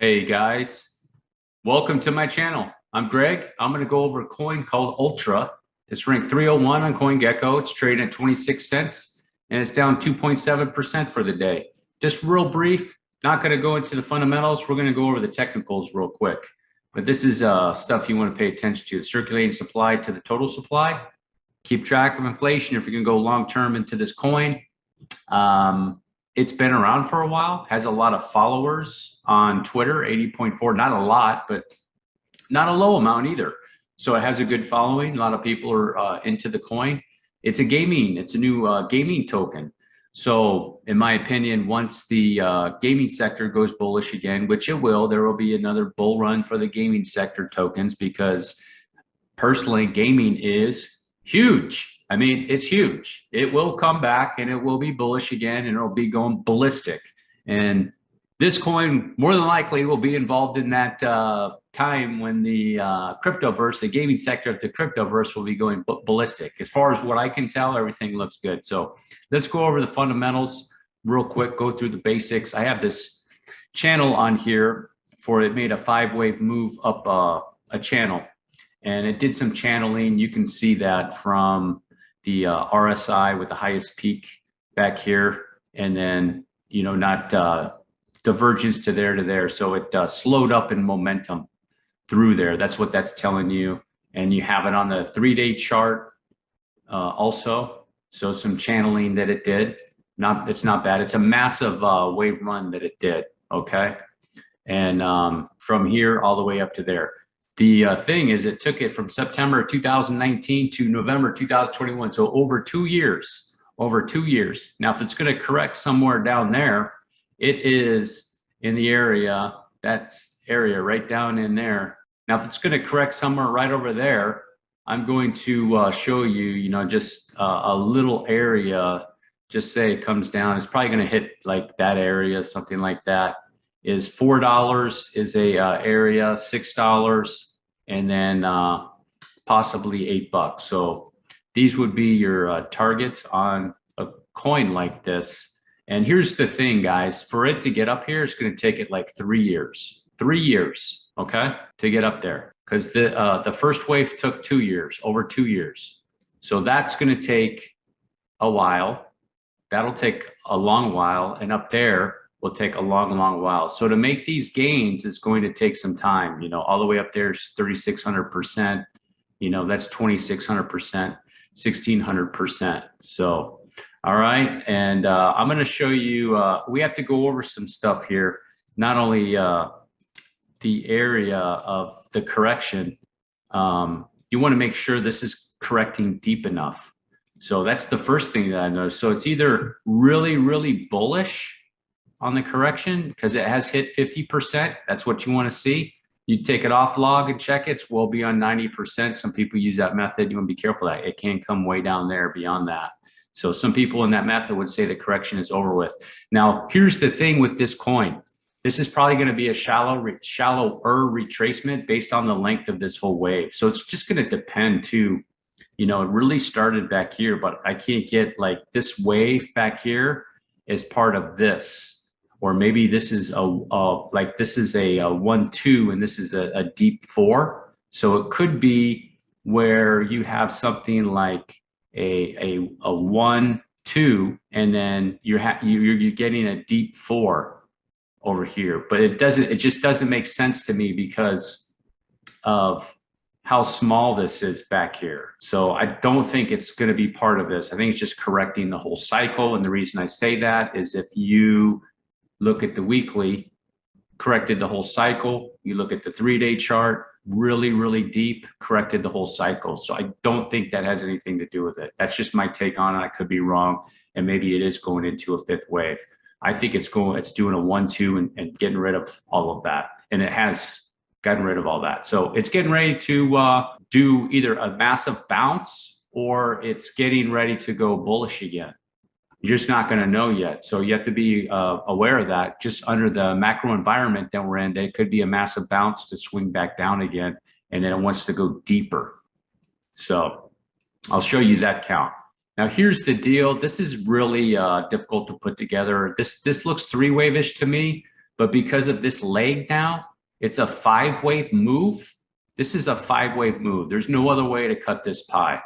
Hey guys, welcome to my channel. I'm Greg. I'm going to go over a coin called Ultra. It's ranked 301 on CoinGecko. It's trading at 26 cents and it's down 2.7% for the day. Just real brief, not going to go into the fundamentals. We're going to go over the technicals real quick. But this is stuff you want to pay attention to. The circulating supply to the total supply. Keep track of inflation if you're going to go long term into this coin. It's been around for a while, has a lot of followers on Twitter, 80.4, not a lot, but not a low amount either. So it has a good following. A lot of people are into the coin. It's a new gaming token. So in my opinion, once the gaming sector goes bullish again, which it will, there will be another bull run for the gaming sector tokens because personally, gaming is huge. I mean, it's huge. It will come back and it will be bullish again and it'll be going ballistic. And this coin more than likely will be involved in that time when the cryptoverse, the gaming sector of the cryptoverse will be going ballistic. As far as what I can tell, everything looks good. So let's go over the fundamentals real quick, go through the basics. I have this channel on here for it made a 5-wave move up a channel. And it did some channeling. You can see that from the RSI with the highest peak back here. And then, you know, not divergence to there. So it slowed up in momentum through there. That's what that's telling you. And you have it on the 3-day chart also. So some channeling that it did. It's not bad. It's a massive wave run that it did. Okay. And from here all the way up to there. The thing is, it took it from September 2019 to November 2021. So over 2 years, Now, if it's going to correct somewhere down there, it is in the area, that's area right down in there. Now, if it's going to correct somewhere right over there, I'm going to show you, you know, just a little area, just say it comes down. It's probably going to hit like that area, something like that. Is $4 is a area, $6, and then possibly $8. So these would be your targets on a coin like this. And here's the thing, guys, for it to get up here, it's going to take it like 3 years, okay, to get up there. Because the first wave took 2 years, over 2 years. So that's going to take a while. That'll take a long while. And up there will take a long while. So to make these gains is going to take some time. You know, all the way up there is 3,600%. You know, that's 2,600%, 1,600%. So, all right. And I'm going to show you, we have to go over some stuff here. Not only the area of the correction, you want to make sure this is correcting deep enough. So that's the first thing that I noticed. So it's either really bullish on the correction because it has hit 50%. That's what you want to see. You take it off log and check it's well beyond 90%. Some people use that method. You want to be careful that it can come way down there beyond that. So some people in that method would say the correction is over with. Now, here's the thing with this coin. This is probably going to be a shallower retracement based on the length of this whole wave. So it's just going to depend too. You know, it really started back here, but I can't get like this wave back here is part of this. Or maybe this is like this is a 1-2 and this is a deep 4. So it could be where you have something like a 1-2 and then you're getting a deep 4 over here. But it just doesn't make sense to me because of how small this is back here. So I don't think it's going to be part of this. I think it's just correcting the whole cycle. And the reason I say that is if you look at the weekly, corrected the whole cycle. You look at the 3-day chart, really deep, corrected the whole cycle. So I don't think that has anything to do with it. That's just my take on it. I could be wrong. And maybe it is going into a 5th wave. I think it's doing a 1-2 and getting rid of all of that. And it has gotten rid of all that. So it's getting ready to do either a massive bounce or it's getting ready to go bullish again. You're just not going to know yet. So you have to be aware of that. Just under the macro environment that we're in, there could be a massive bounce to swing back down again. And then it wants to go deeper. So I'll show you that count. Now, here's the deal. This is really difficult to put together. This looks 3-wave-ish to me. But because of this leg now, it's a 5-wave move. This is a 5-wave move. There's no other way to cut this pie.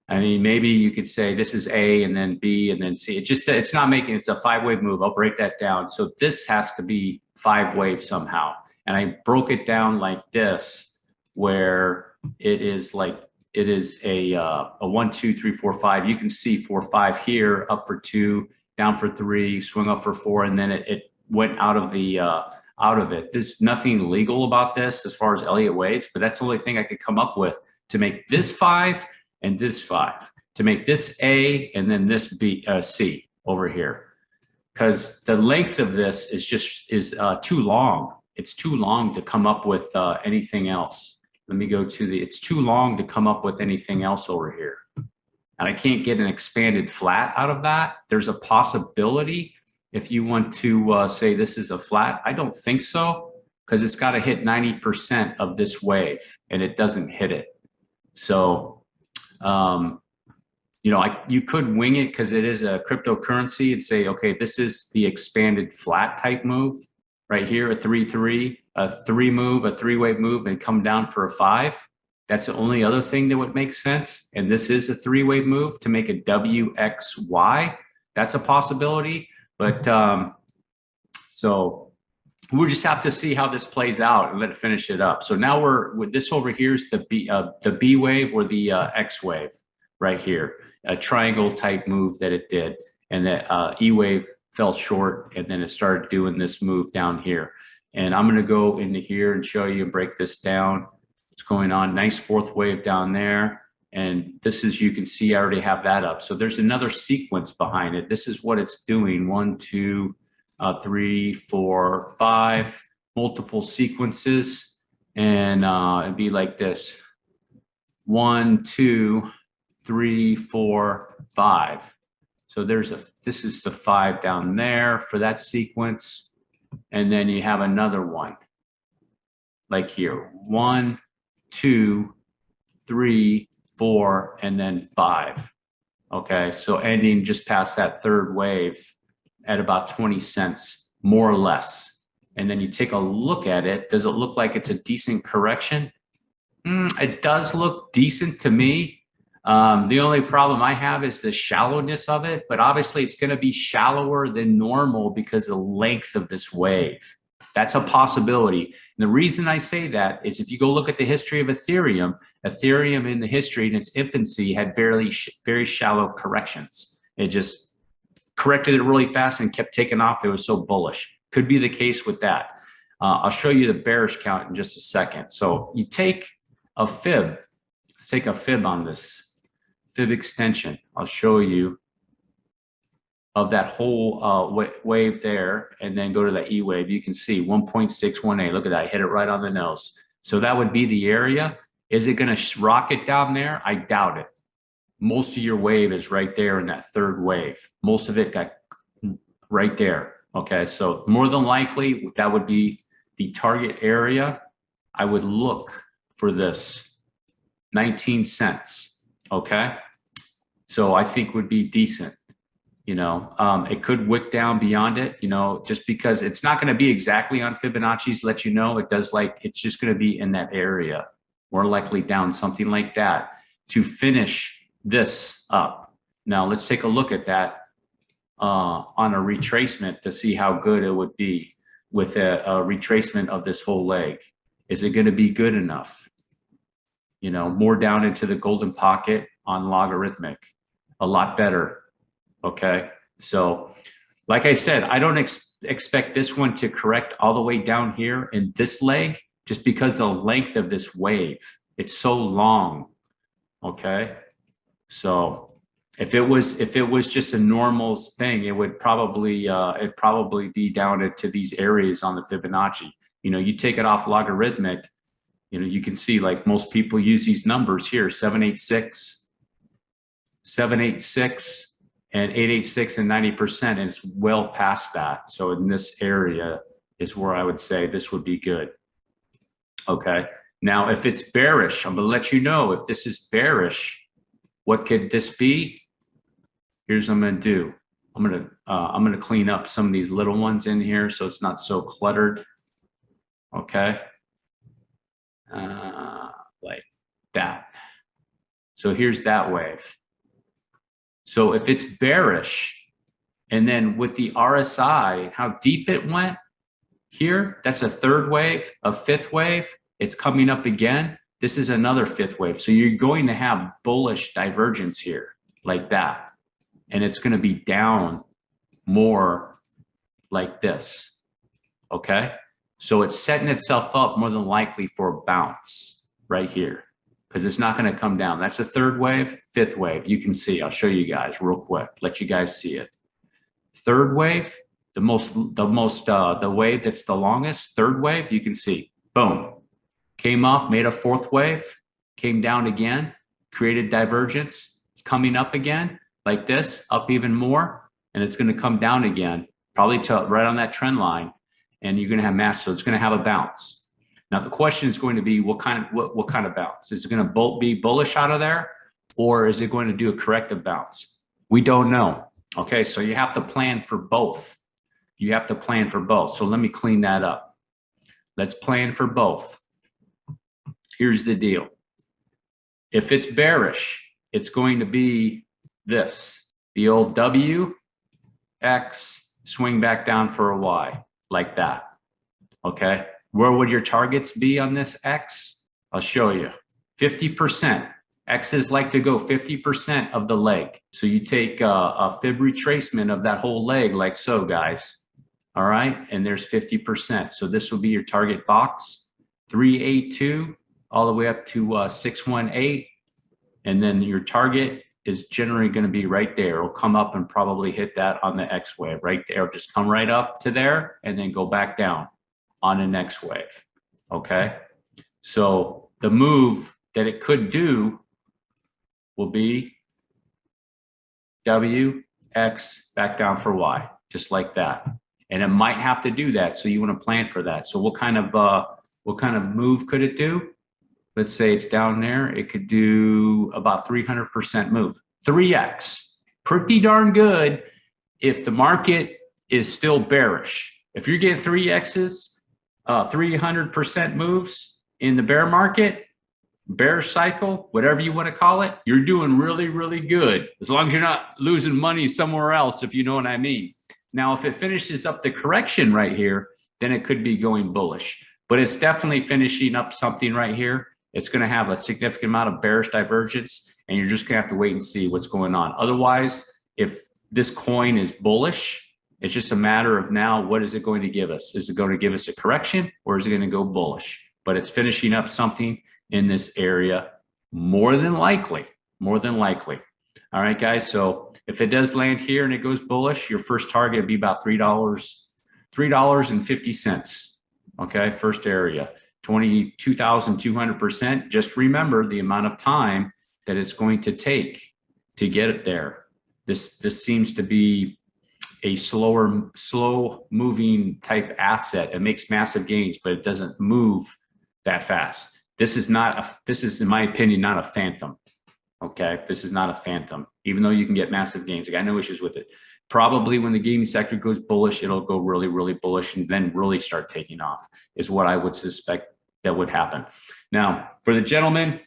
I mean, maybe you could say this is A and then B and then C. It's not making, it's a 5-wave move. I'll break that down. So this has to be 5-wave somehow. And I broke it down like this, where it is like, it is a 1, 2, 3, 4, 5. You can see 4, 5 here, up for 2, down for 3, swing up for 4, and then it went out of the out of it. There's nothing legal about this as far as Elliott waves, but that's the only thing I could come up with to make this 5 and this 5, to make this A and then this B, C over here, because the length of this is too long. It's too long to come up with anything else. Let me go to it's too long to come up with anything else over here. And I can't get an expanded flat out of that. There's a possibility if you want to say this is a flat. I don't think so, because it's got to hit 90% of this wave and it doesn't hit it. So, you know, you could wing it because it is a cryptocurrency and say, okay, this is the expanded flat type move right here, a 3-3, a 3 move, a 3-wave move, and come down for a 5. That's the only other thing that would make sense. And this is a 3-wave move to make a WXY. That's a possibility. But so we'll just have to see how this plays out and let it finish it up. So now we're with this over here is the B wave or the X wave right here, a triangle type move that it did. And that E wave fell short, and then it started doing this move down here. And I'm going to go into here and show you and break this down. What's going on? Nice 4th wave down there. And this is, you can see I already have that up. So there's another sequence behind it. This is what it's doing. 1, 2, 3, 4, 5, multiple sequences. And it'd be like this. 1, 2, 3, 4, 5. So this is the 5 down there for that sequence. And then you have another one like here, 1, 2, 3, 4, and then 5. Okay, so ending just past that 3rd wave at about 20 cents, more or less. And then you take a look at it. Does it look like it's a decent correction? It does look decent to me. The only problem I have is the shallowness of it, but obviously it's going to be shallower than normal because of the length of this wave. That's a possibility. And the reason I say that is if you go look at the history of Ethereum, Ethereum in the history in its infancy had very shallow corrections. It just corrected it really fast and kept taking off. It was so bullish. Could be the case with that. I'll show you the bearish count in just a second. So you take a fib, let's take a fib on this fib extension. I'll show you of that whole wave there, and then go to the E wave. You can see 1.618. Look at that, I hit it right on the nose. So that would be the area. Is it going to rocket down there? I doubt it. Most of your wave is right there in that 3rd wave. Most of it got right there. Okay, so more than likely that would be the target area. I would look for this 19 cents. Okay, so I think would be decent. You know, it could wick down beyond it, you know, just because it's not going to be exactly on Fibonacci's, let you know, it does like, it's just going to be in that area, more likely down something like that to finish this up. Now let's take a look at that on a retracement to see how good it would be with a retracement of this whole leg. Is it going to be good enough? You know, more down into the golden pocket on logarithmic, a lot better. Okay, so like I said, I don't expect this one to correct all the way down here in this leg, just because the length of this wave, it's so long. Okay, so if it was just a normal thing, it would probably be down to these areas on the Fibonacci. You know, you take it off logarithmic, you know, you can see like most people use these numbers here, 786, 786. And 886 and 90%, and it's well past that. So in this area is where I would say this would be good. Okay. Now, if it's bearish, I'm going to let you know if this is bearish, what could this be? Here's what I'm going to do. I'm gonna clean up some of these little ones in here so it's not so cluttered. Okay, like that. So here's that wave. So if it's bearish, and then with the RSI, how deep it went here, that's a third wave, a fifth wave. It's coming up again. This is another fifth wave. So you're going to have bullish divergence here like that. And it's going to be down more like this. Okay. So it's setting itself up more than likely for a bounce right here because it's not going to come down. That's a third wave, fifth wave. You can see, I'll show you guys real quick, let you guys see it. Third wave, the wave that's the longest, third wave, you can see, boom, came up, made a fourth wave, came down again, created divergence. It's coming up again like this, up even more, and it's going to come down again, probably to right on that trend line, and you're going to have mass. So it's going to have a bounce. Now the question is going to be what kind of bounce? Is it going to be bullish out of there, or is it going to do a corrective bounce? We don't know. Okay, so you have to plan for both. You have to plan for both. So let me clean that up. Let's plan for both. Here's the deal. If it's bearish, it's going to be this, the old W, X, swing back down for a Y, like that. Okay, where would your targets be on this X? I'll show you. 50%. X's like to go 50% of the leg. So you take a fib retracement of that whole leg like so, guys. All right, and there's 50%. So this will be your target box, 382 all the way up to 618. And then your target is generally going to be right there. It'll come up and probably hit that on the X wave right there. Just come right up to there and then go back down on the next wave. Okay, so the move that it could do will be W, X, back down for Y, just like that. And it might have to do that. So you want to plan for that. So what kind of move could it do? Let's say it's down there. It could do about 300% move. 3X, pretty darn good if the market is still bearish. If you're getting 3X's, 300% moves in the bear market, bearish cycle, whatever you want to call it, you're doing really, really good. As long as you're not losing money somewhere else, if you know what I mean. Now, if it finishes up the correction right here, then it could be going bullish. But it's definitely finishing up something right here. It's going to have a significant amount of bearish divergence, and you're just going to have to wait and see what's going on. Otherwise, if this coin is bullish, it's just a matter of now, what is it going to give us? Is it going to give us a correction, or is it going to go bullish? But it's finishing up something in this area, more than likely. All right, guys. So if it does land here and it goes bullish, your first target would be about $3.50. Okay, first area, 22,200%. Just remember the amount of time that it's going to take to get it there. This seems to be a slow moving type asset. It makes massive gains, but it doesn't move that fast. This is, in my opinion, not a phantom. Okay, this is not a phantom, even though you can get massive gains. I got no issues with it. Probably when the gaming sector goes bullish, it'll go really, really bullish and then really start taking off, is what I would suspect that would happen. Now, for the gentleman, I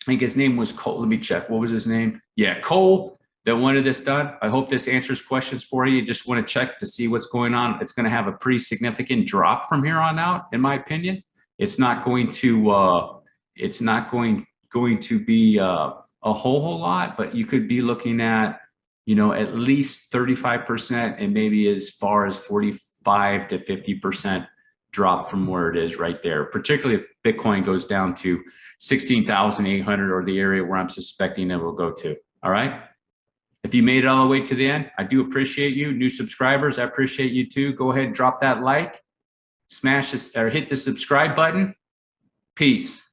think his name was Cole. Let me check. What was his name? Yeah, Cole, that wanted this done. I hope this answers questions for you. You just want to check to see what's going on. It's going to have a pretty significant drop from here on out, in my opinion. It's not going to be a whole lot, but you could be looking at, at least 35% and maybe as far as 45 to 50% drop from where it is right there, particularly if Bitcoin goes down to 16,800 or the area where I'm suspecting it will go to. All right. If you made it all the way to the end, I do appreciate you. New subscribers, I appreciate you too. Go ahead and drop that like, smash this or hit the subscribe button. Peace.